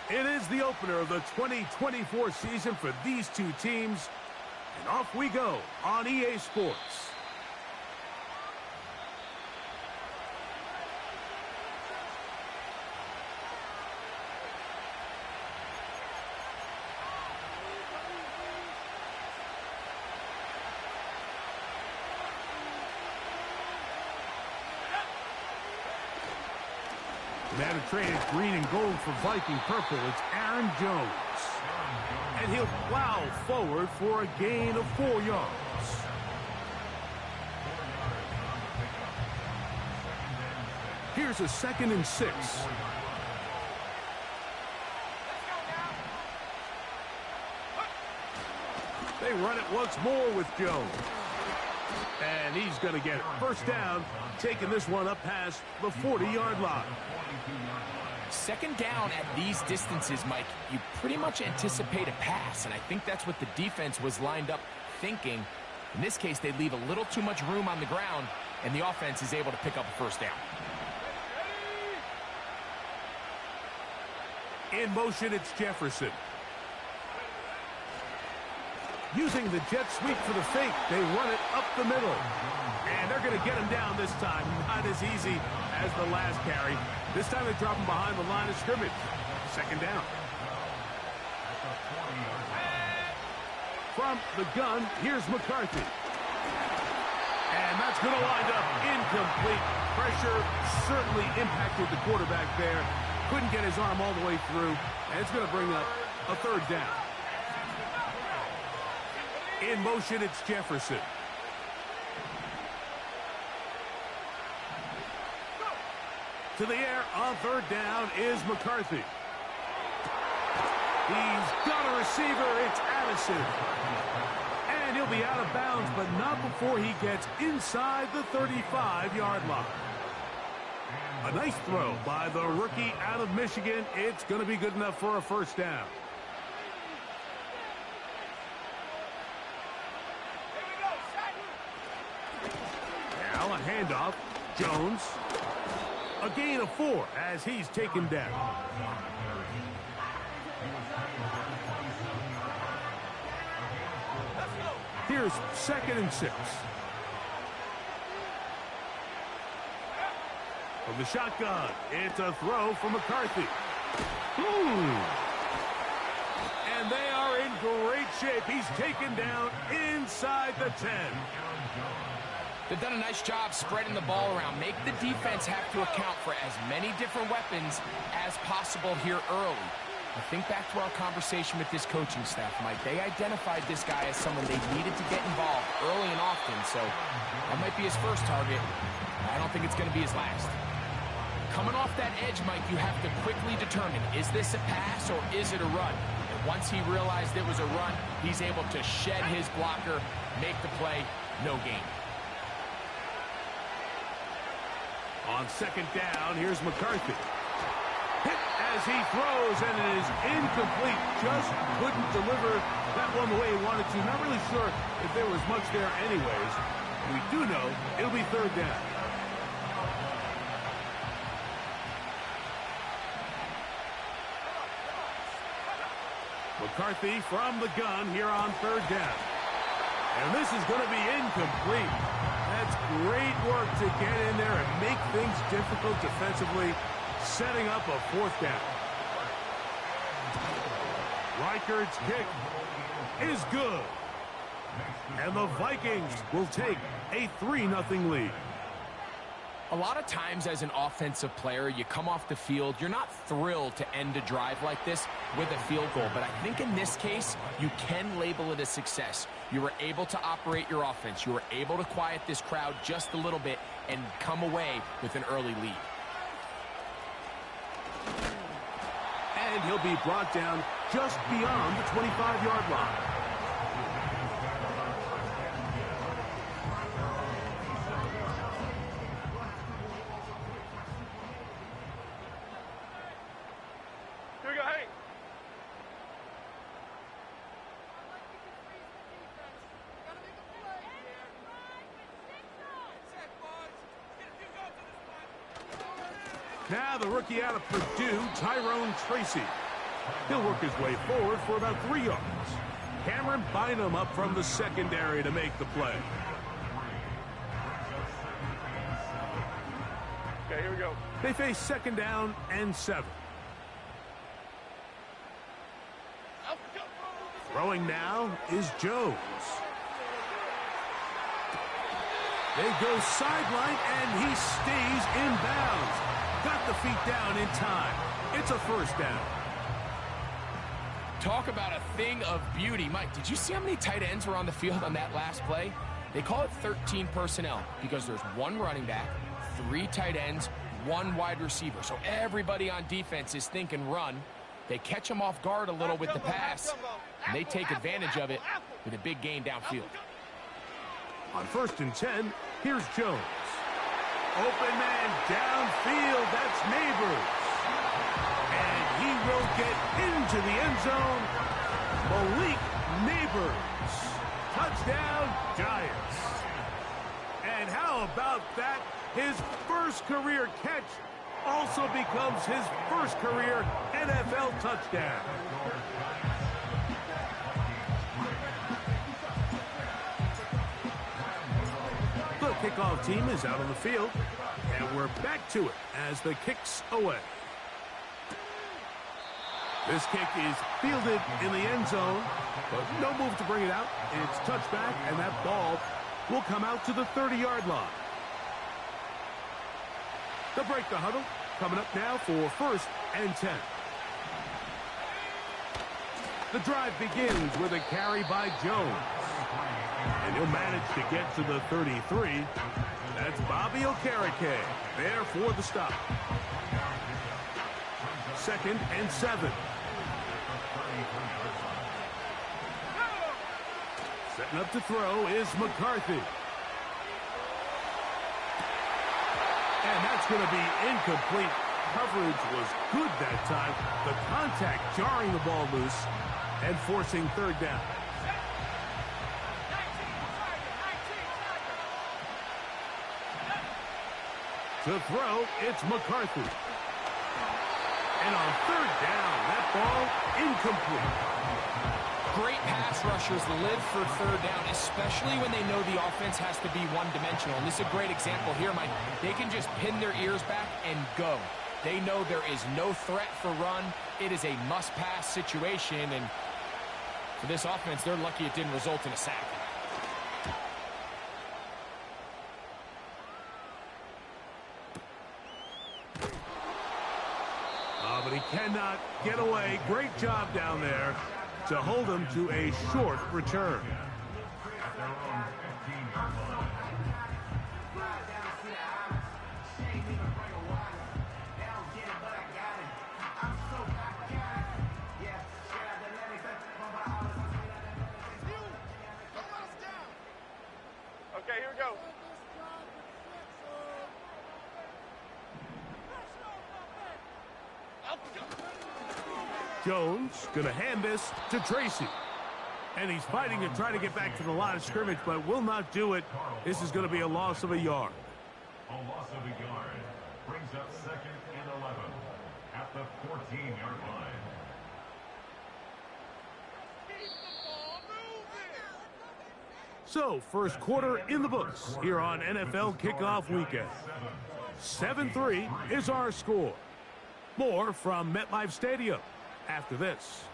It is the opener of the 2024 season for these two teams. And off we go on EA Sports. Man who traded green and gold for Viking purple, it's Aaron Jones. And he'll plow forward for a gain of 4 yards. Here's a 2nd and 6. They run it once more with Jones. And he's going to get it. First down, taking this one up past the 40-yard line. 2nd down at these distances, Mike, you pretty much anticipate a pass, and I think that's what the defense was lined up thinking. In this case, they leave a little too much room on the ground, and the offense is able to pick up a first down. In motion, it's Jefferson. Using the jet sweep for the fake, they run it up the middle. And they're going to get him down this time. Not as easy as the last carry. This time they drop him behind the line of scrimmage. 2nd down. From the gun, here's McCarthy. And that's going to wind up incomplete. Pressure certainly impacted the quarterback there. Couldn't get his arm all the way through. And it's going to bring up a 3rd down. In motion, it's Jefferson. To the air on 3rd down is McCarthy. He's got a receiver. It's Addison. And he'll be out of bounds, but not before he gets inside the 35-yard line. A nice throw by the rookie out of Michigan. It's going to be good enough for a first down. Now a handoff. Jones. A gain of 4 as he's taken down. Here's 2nd and 6. From the shotgun, it's a throw for McCarthy. And they are in great shape. He's taken down inside the 10. They've done a nice job spreading the ball around. Make the defense have to account for as many different weapons as possible here early. I think back to our conversation with this coaching staff, Mike. They identified this guy as someone they needed to get involved early and often, so that might be his first target. I don't think it's going to be his last. Coming off that edge, Mike, you have to quickly determine, is this a pass or is it a run? And once he realized it was a run, he's able to shed his blocker, make the play, no gain. On 2nd down, here's McCarthy. Hit as he throws, and it is incomplete. Just couldn't deliver that one the way he wanted to. Not really sure if there was much there anyways. We do know it'll be 3rd down. McCarthy from the gun here on 3rd down. And this is going to be incomplete. That's great work to get in there and make things difficult defensively, setting up a 4th down. Reichard's kick is good. And the Vikings will take a 3-0 lead. A lot of times as an offensive player, you come off the field, you're not thrilled to end a drive like this with a field goal. But I think in this case, you can label it a success. You were able to operate your offense. You were able to quiet this crowd just a little bit and come away with an early lead. And he'll be brought down just beyond the 25-yard line. Now the rookie out of Purdue, Tyrone Tracy. He'll work his way forward for about 3 yards. Cameron Bynum up from the secondary to make the play. Okay, here we go. They face 2nd down and 7. Throwing now is Jones. They go sideline, and he stays in bounds. Got the feet down in time. It's a 1st down. Talk about a thing of beauty. Mike, did you see how many tight ends were on the field on that last play? They call it 13 personnel because there's 1 running back, 3 tight ends, 1 wide receiver. So everybody on defense is thinking run. They catch them off guard a little with the pass, and they take advantage of it with a big gain downfield. On 1st and 10, here's Jones. Open man downfield, that's Neighbors. And he will get into the end zone. Malik Neighbors. Touchdown, Giants. And how about that? His first career catch also becomes his first career NFL touchdown. The kickoff team is out on the field, and we're back to it as the kick's away. This kick is fielded in the end zone, but no move to bring it out. It's touchback, and that ball will come out to the 30-yard line. They'll break the huddle. Coming up now for 1st and 10. The drive begins with a carry by Jones. And he'll manage to get to the 33. That's Bobby Okereke there for the stop. 2nd and 7. Setting up to throw is McCarthy. And that's going to be incomplete. Coverage was good that time. The contact jarring the ball loose and forcing 3rd down. To throw, it's McCarthy. And on 3rd down, that ball incomplete. Great pass rushers live for 3rd down, especially when they know the offense has to be one-dimensional. And this is a great example here, Mike. They can just pin their ears back and go. They know there is no threat for run. It is a must-pass situation, and for this offense, they're lucky it didn't result in a sack. But he cannot get away. Great job down there to hold him to a short return. Okay, here we go. Jones going to hand this to Tracy. And he's fighting to try to get back to the line of scrimmage, but will not do it. This is going to be a loss of a yard. A loss of a yard brings up 2nd and 11 at the 14-yard line. So, 1st quarter in the books here on NFL Kickoff Weekend. 7-3 is our score. More from MetLife Stadium after this.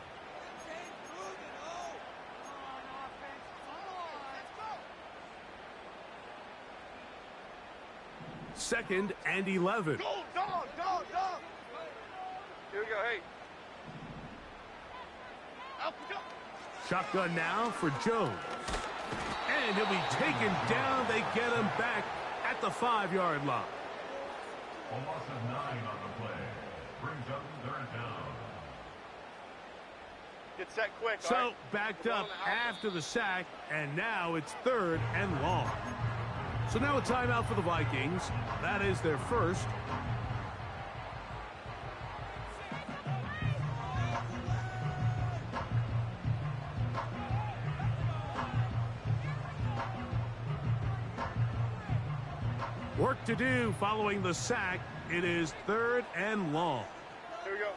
Second and 11. Go, dog, dog, dog. Here we go, hey. Up we go. Shotgun now for Jones. And he'll be taken down. They get him back at the 5-yard line. A loss of 9 on the play brings up 3rd down. Get set quick. So, all right? backed up after the sack, and now it's 3rd and long. So now a timeout for the Vikings. That is their first. Work work to do following the sack. It is 3rd and long. Here we go.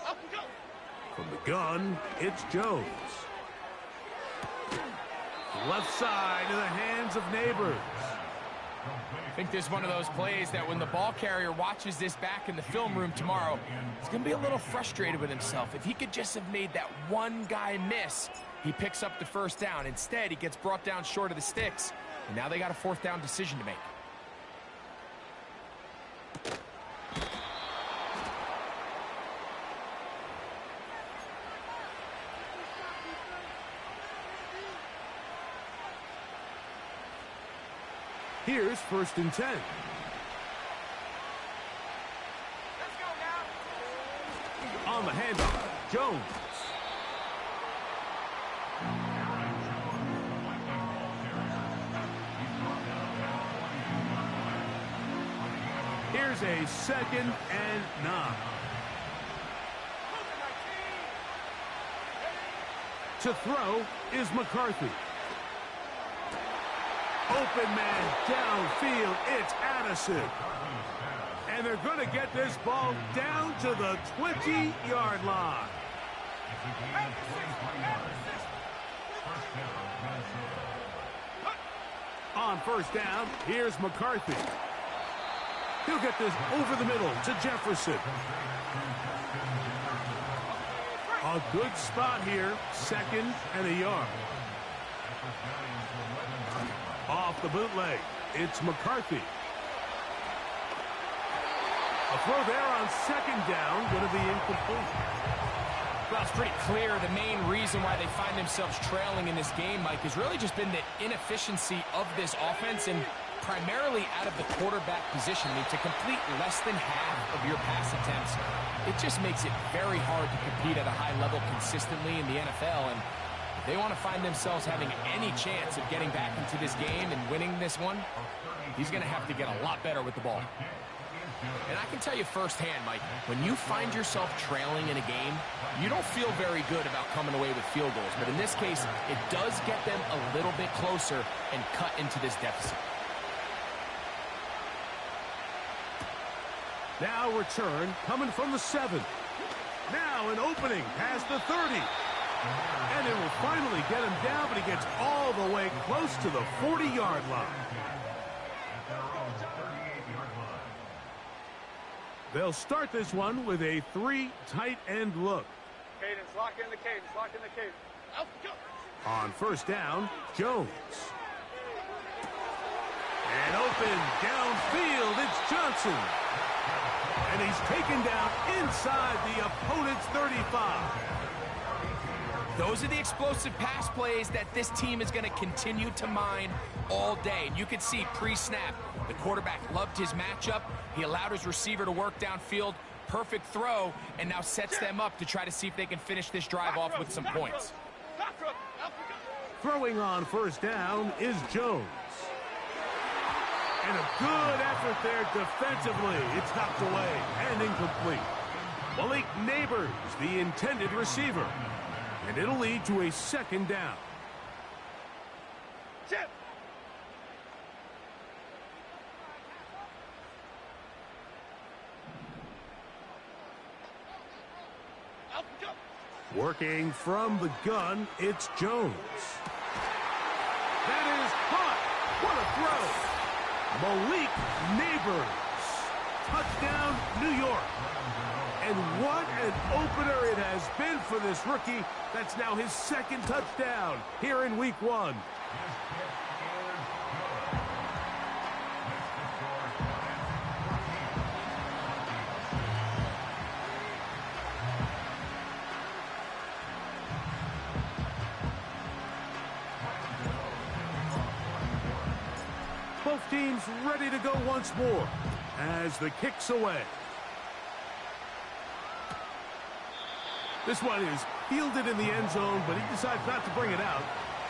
Up we go. From the gun, it's Jones. Left side in the hands of Neighbors. I think this is one of those plays that when the ball carrier watches this back in the film room tomorrow, he's going to be a little frustrated with himself. If he could just have made that one guy miss, he picks up the first down. Instead, he gets brought down short of the sticks, and now they got a 4th down decision to make. Here's 1st and 10. Let's go now. On the handoff, Jones. Here's a 2nd and 9. To throw is McCarthy. Open man downfield, it's Addison. And they're going to get this ball down to the 20-yard line. On 1st down, here's McCarthy. He'll get this over the middle to Jefferson. A good spot here, 2nd and a yard. Off the bootleg, it's McCarthy. A throw there on 2nd down, going to be incomplete. Well, it's pretty clear the main reason why they find themselves trailing in this game, Mike, has really just been the inefficiency of this offense and primarily out of the quarterback position. I mean, to complete less than half of your pass attempts, it just makes it very hard to compete at a high level consistently in the NFL. And if they want to find themselves having any chance of getting back into this game and winning this one, he's going to have to get a lot better with the ball. And I can tell you firsthand, Mike, when you find yourself trailing in a game, you don't feel very good about coming away with field goals. But in this case, it does get them a little bit closer and cut into this deficit. Now return coming from the 7. Now an opening past the 30. And it will finally get him down, but he gets all the way close to the 40-yard line. They'll start this one with a 3 tight end look. Cadence, lock in the cadence, lock in the cadence. Out we go. On 1st down, Jones. And open downfield, it's Johnson. And he's taken down inside the opponent's 35. Those are the explosive pass plays that this team is going to continue to mine all day. And you can see pre-snap, the quarterback loved his matchup. He allowed his receiver to work downfield. Perfect throw, and now sets them up to try to see if they can finish this drive off with some points. Throwing on 1st down is Jones. And a good effort there defensively. It's knocked away and incomplete. Malik Neighbors, the intended receiver. And it'll lead to a 2nd down. Chip. Out we go. Working from the gun, it's Jones. That is caught. What a throw. Malik Neighbors. Touchdown, New York. And what an opener it has been for this rookie. That's now his 2nd touchdown here in Week 1. Both teams ready to go once more as the kick's away. This one is fielded in the end zone, but he decides not to bring it out.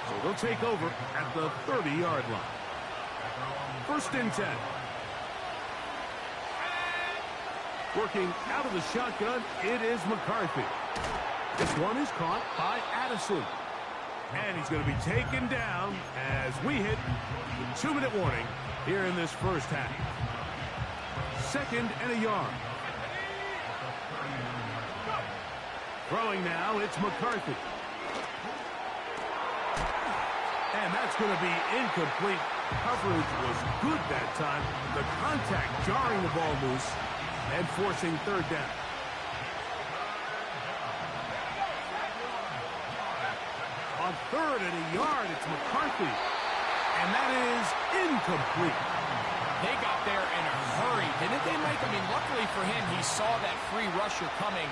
So they'll take over at the 30-yard line. 1st and 10. Working out of the shotgun, it is McCarthy. This one is caught by Addison. And he's going to be taken down as we hit the 2-minute warning here in this first half. 2nd and a yard. Throwing now, it's McCarthy. And that's going to be incomplete. Coverage was good that time. The contact jarring the ball loose and forcing 3rd down. On 3rd and a yard, it's McCarthy. And that is incomplete. They got there in a hurry, didn't they, Mike? I mean, luckily for him, he saw that free rusher coming,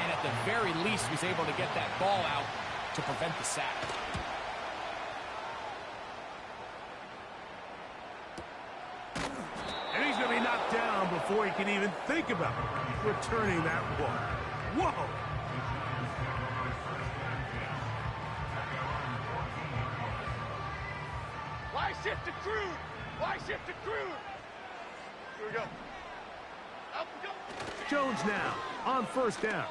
and at the very least was able to get that ball out to prevent the sack. And he's going to be knocked down before he can even think about returning that ball. Whoa! Why shift to Crude? Why shift to Crude? Here we go. Up we go. Jones now on 1st down.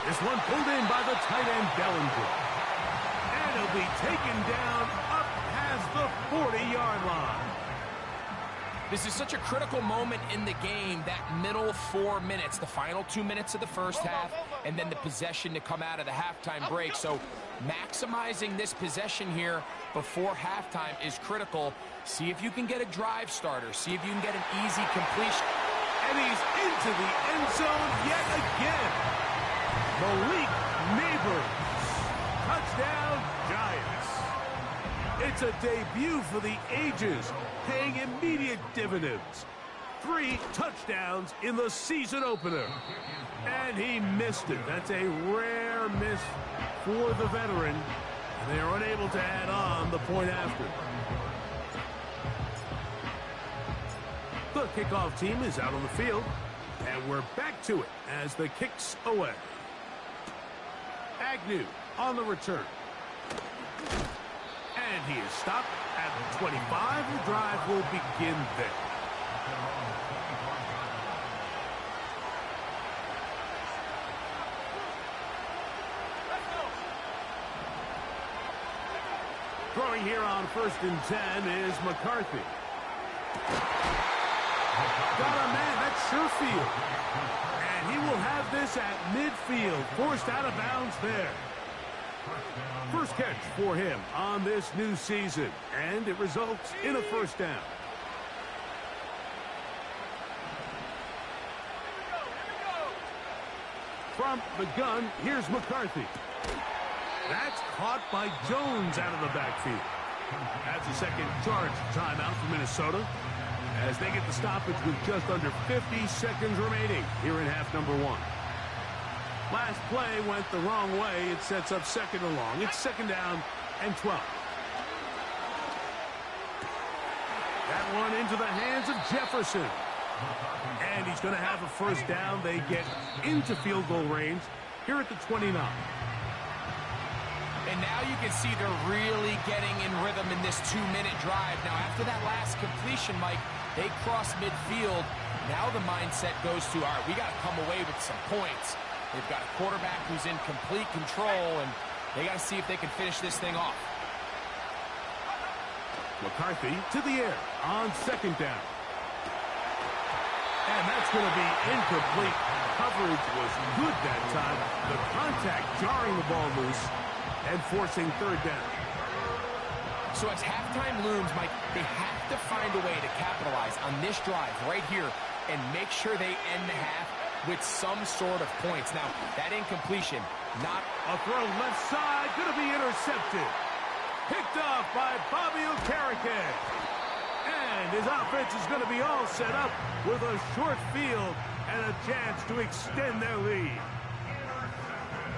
This one pulled in by the tight end, Bellinger. And he'll be taken down up past the 40-yard line. This is such a critical moment in the game, that middle 4 minutes, the final 2 minutes of the first half, and then the possession to come out of the halftime break. So maximizing this possession here before halftime is critical. See if you can get a drive starter. See if you can get an easy completion. And he's into the end zone yet again. Malik Neighbors. Touchdown, Giants. It's a debut for the ages, paying immediate dividends. 3 touchdowns in the season opener. And he missed it. That's a rare miss for the veteran. And they are unable to add on the point after. The kickoff team is out on the field. And we're back to it as the kick's away. Agnew on the return. And he is stopped at the 25. The drive will begin there. Throwing here on 1st and 10 is McCarthy. Got a man, that's Sherfield. And he will have this at midfield, forced out of bounds there. First catch for him on this new season, and it results in a 1st down. From the gun, here's McCarthy. That's caught by Jones out of the backfield. That's a second charge timeout for Minnesota as they get the stoppage with just under 50 seconds remaining here in half number 1. Last play went the wrong way. It sets up 2nd and long. It's 2nd down and 12. That one into the hands of Jefferson. And he's going to have a 1st down. They get into field goal range here at the 29. And now you can see they're really getting in rhythm in this 2-minute drive. Now, after that last completion, Mike, they cross midfield. Now the mindset goes to, all right, we got to come away with some points. They've got a quarterback who's in complete control, and they got to see if they can finish this thing off. McCarthy to the air on 2nd down. And that's going to be incomplete. Coverage was good that time. The contact jarring the ball loose and forcing 3rd down. So as halftime looms, Mike, they have to find a way to capitalize on this drive right here and make sure they end the half with some sort of points. Now, that incompletion, not a throw left side, going to be intercepted. Picked off by Bobby Okereke. And his offense is going to be all set up with a short field and a chance to extend their lead.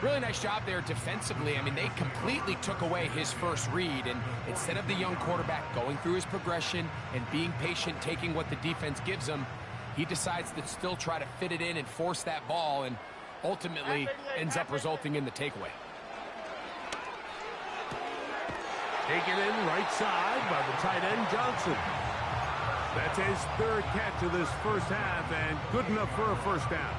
Really nice job there defensively. I mean, they completely took away his first read, and instead of the young quarterback going through his progression and being patient, taking what the defense gives him, he decides to still try to fit it in and force that ball, and ultimately ends up resulting in the takeaway. Taken in right side by the tight end, Johnson. That's his 3rd catch of this first half, and good enough for a 1st down.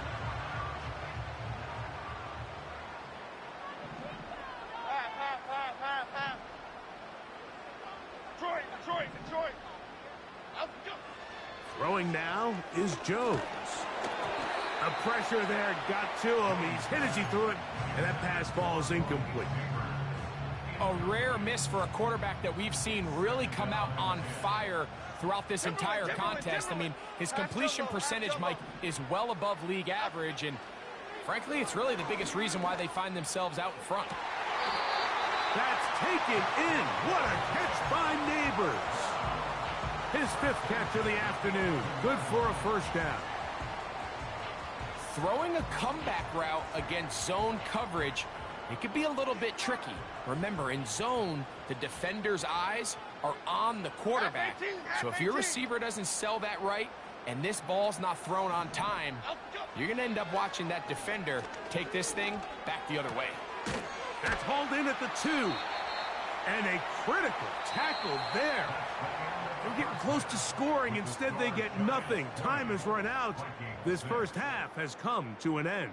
Detroit. Up, go. Throwing now is Jones. The pressure there got to him. He's hit as he threw it, and that pass falls incomplete. A rare miss for a quarterback that we've seen really come out on fire throughout this entire contest. I mean, his completion percentage, Mike, is well above league average, and frankly, it's really the biggest reason why they find themselves out in front. That's taken in. What a catch by Neighbors. His 5th catch of the afternoon. Good for a first down. Throwing a comeback route against zone coverage, it could be a little bit tricky. Remember, in zone, the defender's eyes are on the quarterback. So if your receiver doesn't sell that right and this ball's not thrown on time, you're going to end up watching that defender take this thing back the other way. That's hauled in at the 2. And a critical tackle there. They're getting close to scoring. Instead, they get nothing. Time has run out. This first half has come to an end.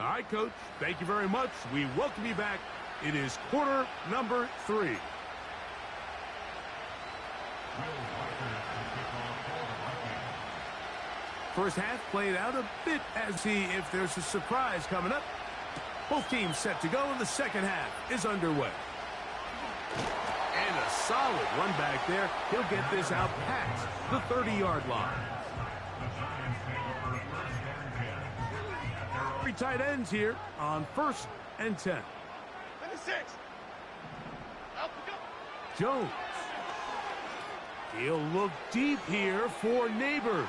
All right, Coach. Thank you very much. We welcome you back. It is quarter number 3. First half played out a bit as see if there's a surprise coming up. Both teams set to go, and the second half is underway. And a solid run back there. He'll get this out past the 30-yard line. 3 tight ends here on 1st and 10. 26. Up, go. Jones. He'll look deep here for Neighbors.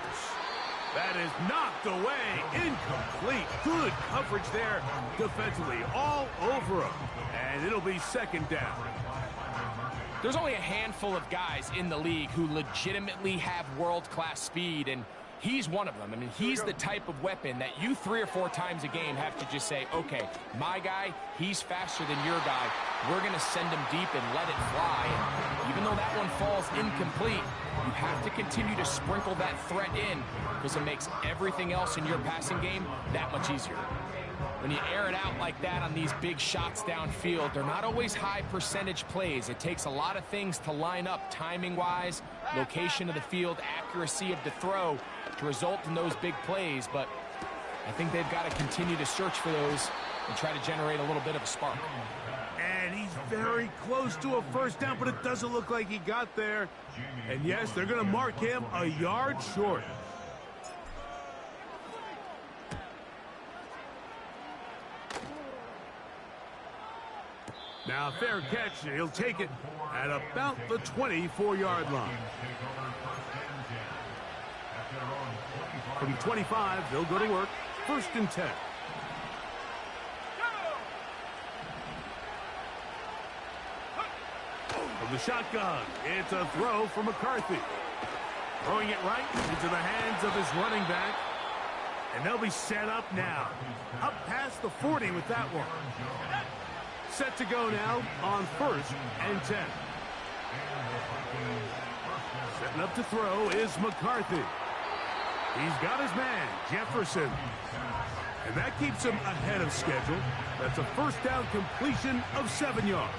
That is knocked away. Incomplete. Good coverage there defensively all over him. And it'll be 2nd down. There's only a handful of guys in the league who legitimately have world-class speed, and he's one of them. I mean, he's the type of weapon that you 3 or 4 times a game have to just say, okay, my guy, he's faster than your guy. We're going to send him deep and let it fly. And even though that one falls incomplete, you have to continue to sprinkle that threat in because it makes everything else in your passing game that much easier. When you air it out like that on these big shots downfield, they're not always high percentage plays. It takes a lot of things to line up timing-wise, location of the field, accuracy of the throw to result in those big plays. But I think they've got to continue to search for those and try to generate a little bit of a spark. And he's very close to a first down, but it doesn't look like he got there. And yes, they're going to mark him a yard short. Now, fair catch. He'll take it at about the 24-yard line. From 25, they'll go to work. 1st and 10. From the shotgun, it's a throw for McCarthy. Throwing it right into the hands of his running back. And they'll be set up now. Up past the 40 with that one. Set to go now on 1st and 10. Setting up to throw is McCarthy. He's got his man, Jefferson. And that keeps him ahead of schedule. That's a first down completion of 7 yards.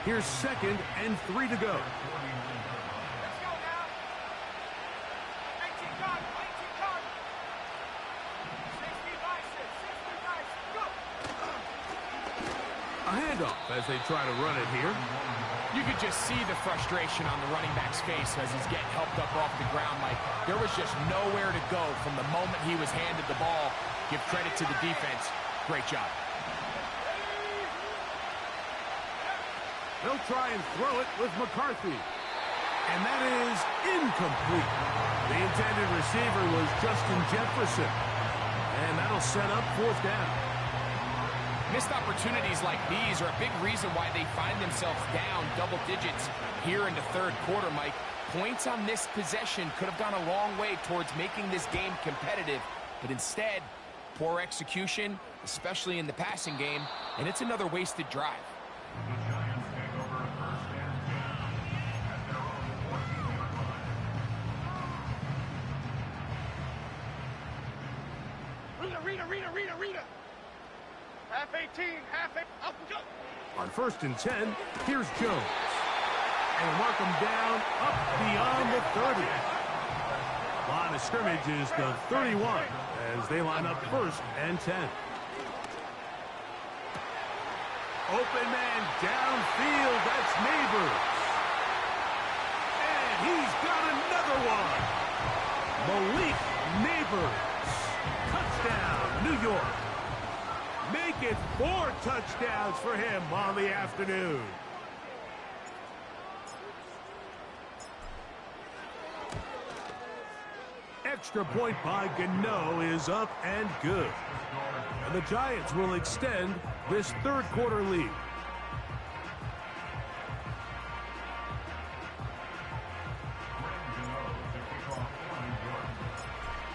Here's 2nd and 3 to go. A handoff as they try to run it here. You could just see the frustration on the running back's face as he's getting helped up off the ground. Like, there was just nowhere to go from the moment he was handed the ball. Give credit to the defense. Great job. They'll try and throw it with McCarthy. And that is incomplete. The intended receiver was Justin Jefferson. And that'll set up 4th down. Missed opportunities like these are a big reason why they find themselves down double digits here in the 3rd quarter, Mike. Points on this possession could have gone a long way towards making this game competitive, but instead, poor execution, especially in the passing game, and it's another wasted drive. Rita. Half 18, half 8. Up, go. On 1st and 10, here's Jones. And mark him down up beyond the 30. Line of scrimmage is the 31 as they line up 1st and 10. Open man downfield. That's Neighbors. And he's got another one. Malik Neighbors. Touchdown, New York. Make it 4 touchdowns for him on the afternoon. Extra point by Gano is up and good. And the Giants will extend this 3rd quarter lead.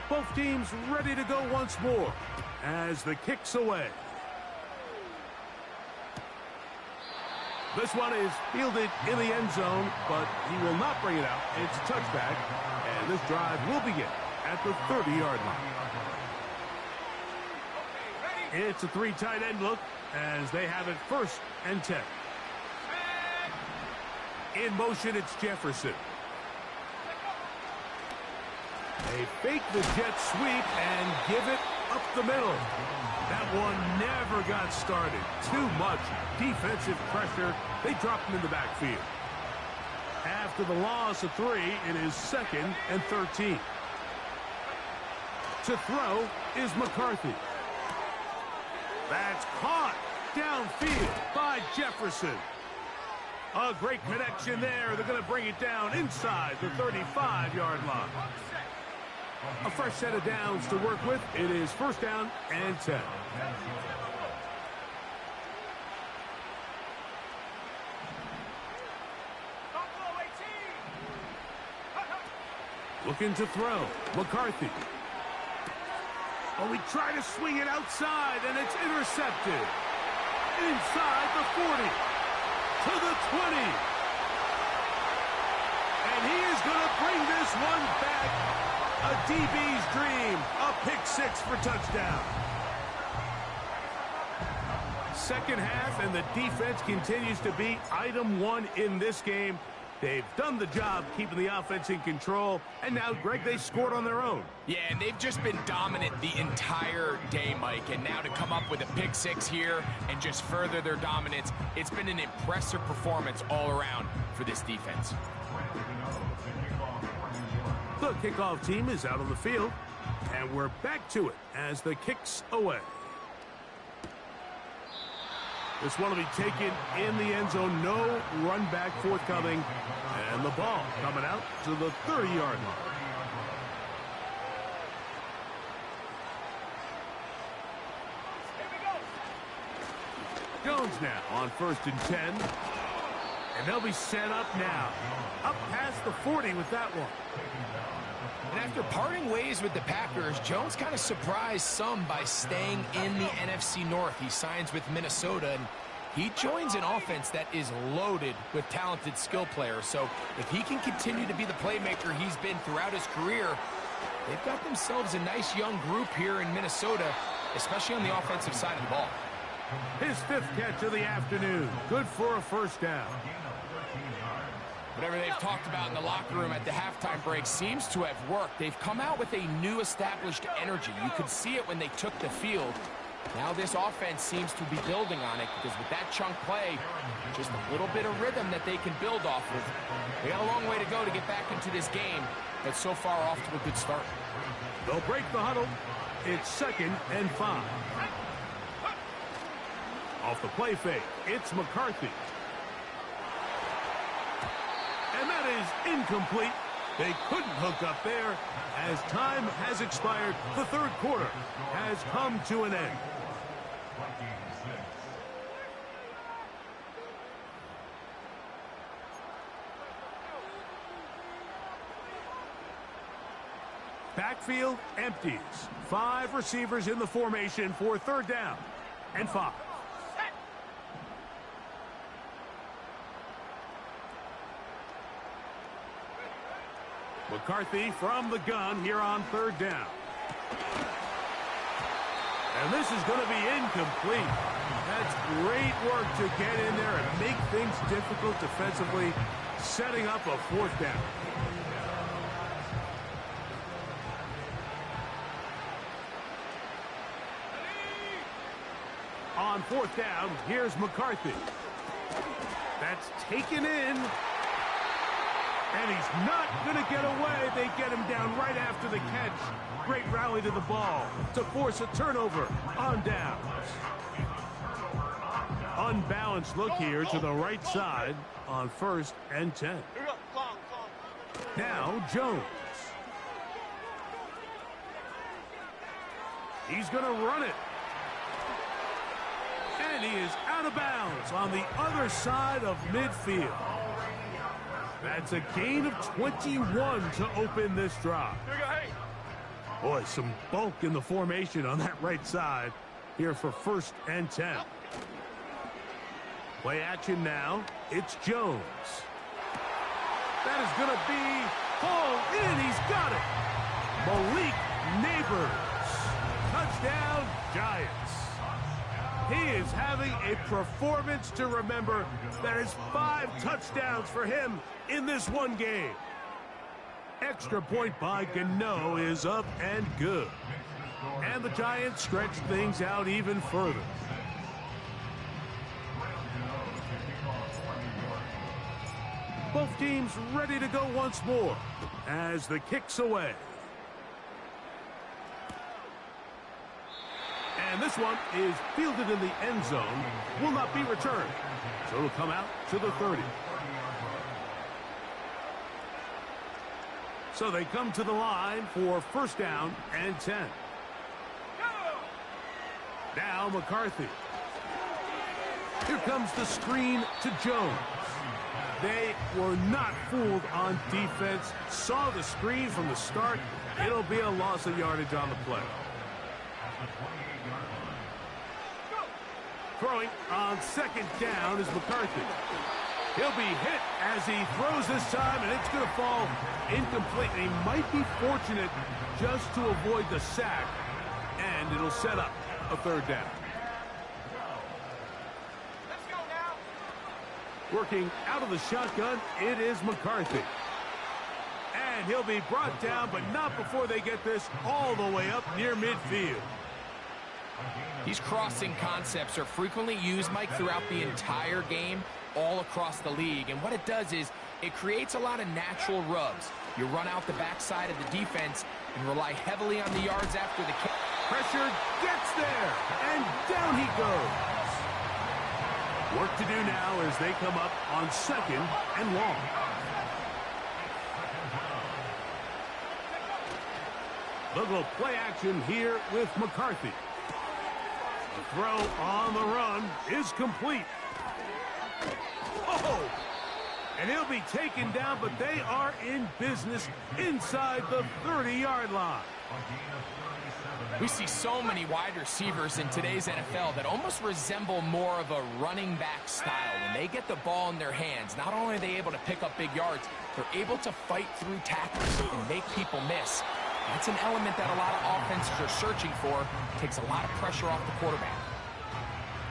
Both teams ready to go once more as the kick's away. This one is fielded in the end zone, but he will not bring it out. It's a touchback, and this drive will begin at the 30-yard line. It's a 3 tight end look as they have it 1st and 10. In motion, it's Jefferson. They fake the jet sweep and give it up the middle. That one never got started. Too much defensive pressure. They dropped him in the backfield. After the loss of 3, it is 2nd and 13. To throw is McCarthy. That's caught downfield by Jefferson. A great connection there. They're going to bring it down inside the 35-yard line. A fresh set of downs to work with. It is 1st down and 10. Looking to throw. McCarthy. Oh, he tried to swing it outside, and it's intercepted. Inside the 40. To the 20. And he is going to bring this one back. A DB's dream. A pick 6 for touchdown. Second half, and the defense continues to be item 1 in this game. They've done the job keeping the offense in control, and now, Greg, they scored on their own. Yeah, and they've just been dominant the entire day, Mike, and now to come up with a pick 6 here and just further their dominance, it's been an impressive performance all around for this defense. The kickoff team is out on the field, and we're back to it as the kick's away. This one will be taken in the end zone. No run back forthcoming. And the ball coming out to the 30-yard line. Jones now on 1st and 10. And they'll be set up now. Up past the 40 with that one. And after parting ways with the Packers, Jones kind of surprised some by staying in the NFC North. He signs with Minnesota, and he joins an offense that is loaded with talented skill players. So if he can continue to be the playmaker he's been throughout his career, they've got themselves a nice young group here in Minnesota, especially on the offensive side of the ball. His 5th catch of the afternoon. Good for a 1st down. Whatever they've talked about in the locker room at the halftime break seems to have worked. They've come out with a new established energy. You could see it when they took the field. Now this offense seems to be building on it because with that chunk play, just a little bit of rhythm that they can build off of. They got a long way to go to get back into this game, but so far off to a good start. They'll break the huddle. It's 2nd and 5. Off the play fake, it's McCarthy. And that is incomplete. They couldn't hook up there as time has expired. The 3rd quarter has come to an end. Backfield empties. 5 receivers in the formation for 3rd down and 5. McCarthy from the gun here on 3rd down. And this is going to be incomplete. That's great work to get in there and make things difficult defensively, setting up a fourth down. On fourth down, here's McCarthy. That's taken in. And he's not going to get away. They get him down right after the catch. Great rally to the ball to force a turnover on downs. Unbalanced look here to the right side on 1st and 10. Now Jones. He's going to run it. And he is out of bounds on the other side of midfield. That's a gain of 21 to open this drive. Boy, some bulk in the formation on that right side here for 1st and 10. Play action now. It's Jones. That is going to be hauled in. He's got it. Malik Neighbors. Touchdown, Giants. He is having a performance to remember. That is 5 touchdowns for him in this one game. Extra point by Gano is up and good. And the Giants stretch things out even further. Both teams ready to go once more as the kick's away. And this one is fielded in the end zone, will not be returned. So it'll come out to the 30. So they come to the line for 1st down and 10. Now McCarthy. Here comes the screen to Jones. They were not fooled on defense. Saw the screen from the start. It'll be a loss of yardage on the play. Throwing on 2nd down is McCarthy. He'll be hit as he throws this time, and it's going to fall incomplete. And he might be fortunate just to avoid the sack, and it'll set up a 3rd down. Let's go now. Working out of the shotgun, it is McCarthy. And he'll be brought down, but not before they get this all the way up near midfield. These crossing concepts are frequently used, Mike, throughout the entire game, all across the league. And what it does is it creates a lot of natural rubs. You run out the backside of the defense and rely heavily on the yards after the kick. Pressure gets there, and down he goes. Work to do now as they come up on 2nd and long. They'll go play action here with McCarthy. The throw on the run is complete. Oh! And he'll be taken down, but they are in business inside the 30-yard line. We see so many wide receivers in today's NFL that almost resemble more of a running back style. When they get the ball in their hands, not only are they able to pick up big yards, they're able to fight through tackles and make people miss. That's an element that a lot of offenses are searching for. Takes a lot of pressure off the quarterback.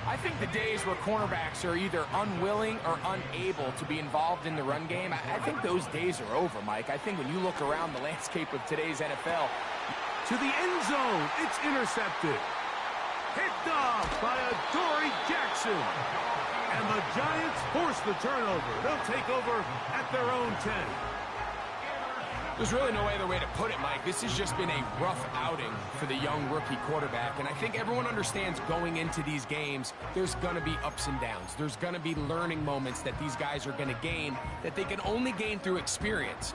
I think the days where cornerbacks are either unwilling or unable to be involved in the run game, I think those days are over, Mike. I think when you look around the landscape of today's NFL, to the end zone, it's intercepted. Picked off by Adoree Jackson. And the Giants force the turnover. They'll take over at their own 10. There's really no other way to put it, Mike. This has just been a rough outing for the young rookie quarterback. And I think everyone understands going into these games, there's going to be ups and downs. There's going to be learning moments that these guys are going to gain that they can only gain through experience.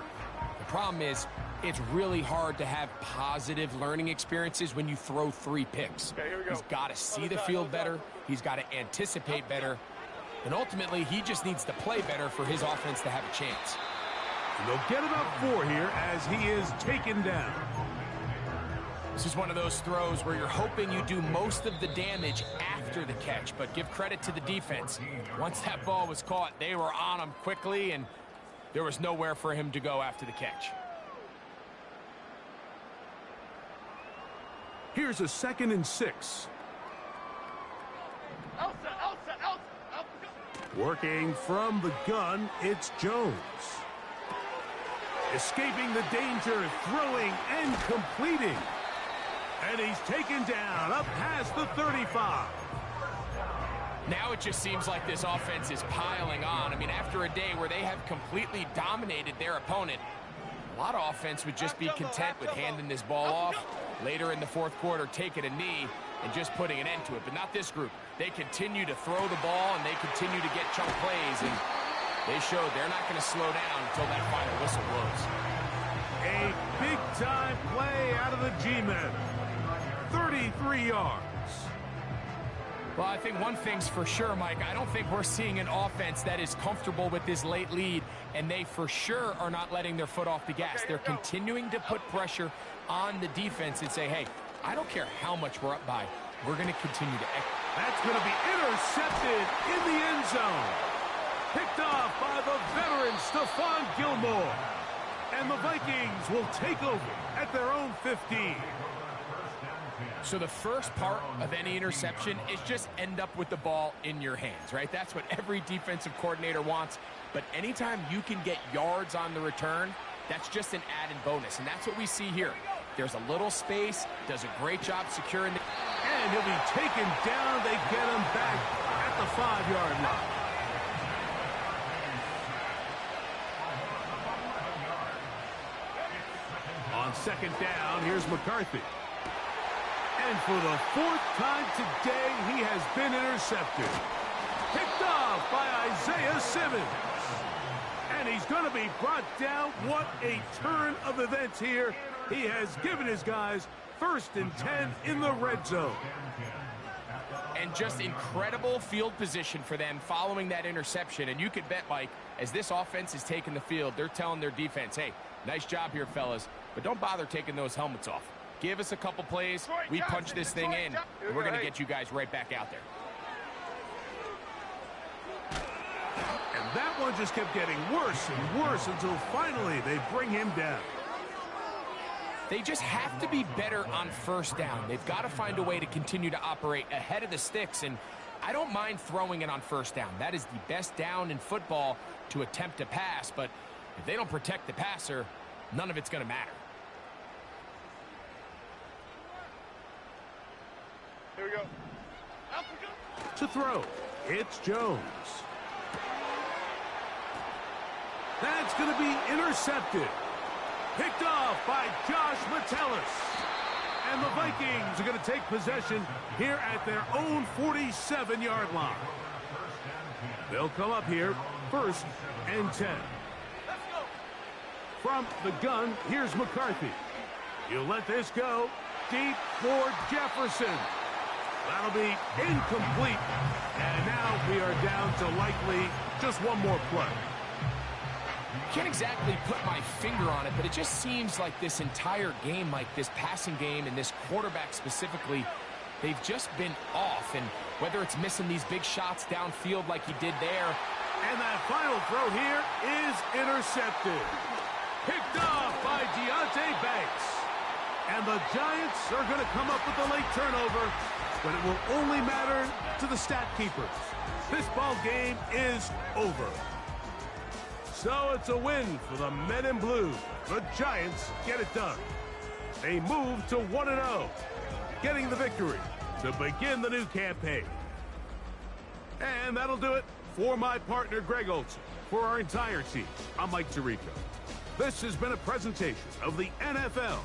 The problem is, it's really hard to have positive learning experiences when you throw 3 picks. Okay, here we go. He's got to see the field better. He's got to anticipate better. And ultimately, he just needs to play better for his offense to have a chance. And they'll get about 4 here as he is taken down. This is one of those throws where you're hoping you do most of the damage after the catch, but give credit to the defense. Once that ball was caught, they were on him quickly, and there was nowhere for him to go after the catch. Here's a 2nd and 6. Working from the gun, it's Jones. Escaping the danger, throwing and completing. And he's taken down up past the 35. Now it just seems like this offense is piling on. I mean, after a day where they have completely dominated their opponent, a lot of offense would just be content with handing this ball off. Later in the fourth quarter, taking a knee and just putting an end to it. But not this group. They continue to throw the ball, and they continue to get chunk plays. And they showed they're not going to slow down until that final whistle blows. A big-time play out of the G-men. 33 yards. Well, I think one thing's for sure, Mike. I don't think we're seeing an offense that is comfortable with this late lead, and they for sure are not letting their foot off the gas. They're continuing to put pressure on the defense and say, hey, I don't care how much we're up by. We're going to continue to execute. That's going to be intercepted in the end zone. Picked off by the veteran Stephon Gilmore. And the Vikings will take over at their own 15. So the first part of any interception is just end up with the ball in your hands, right? That's what every defensive coordinator wants. But anytime you can get yards on the return, that's just an added bonus. And that's what we see here. There's a little space, does a great job securing the... And he'll be taken down. They get him back at the 5-yard line. On 2nd down, here's McCarthy. And for the 4th time today, he has been intercepted. Picked off by Isaiah Simmons. And he's going to be brought down. What a turn of events here. He has given his guys 1st and 10 in the red zone. And just incredible field position for them following that interception. And you could bet, Mike, as this offense is taking the field, they're telling their defense, hey, nice job here, fellas, but don't bother taking those helmets off. Give us a couple plays, we punch this thing in, and we're going to get you guys right back out there. And that one just kept getting worse and worse until finally they bring him down. They just have to be better on 1st down. They've got to find a way to continue to operate ahead of the sticks, and I don't mind throwing it on 1st down. That is the best down in football to attempt to pass, but if they don't protect the passer, none of it's going to matter. Here we go. To throw, it's Jones. That's going to be intercepted. Picked off by Josh Metellus. And the Vikings are going to take possession here at their own 47-yard line. They'll come up here 1st and 10. From the gun, here's McCarthy. He'll let this go deep for Jefferson. That'll be incomplete. And now we are down to likely just one more play. Can't exactly put my finger on it, but it just seems like this entire game, like this passing game and this quarterback specifically, they've just been off. And whether it's missing these big shots downfield like he did there. And that final throw here is intercepted. Picked off by Deonte Banks. And the Giants are going to come up with the late turnover, but it will only matter to the stat keepers. This ball game is over. So it's a win for the Men in Blue. The Giants get it done. They move to 1-0, getting the victory to begin the new campaign. And that'll do it for my partner, Greg Olson. For our entire team, I'm Mike Tirico. This has been a presentation of the NFL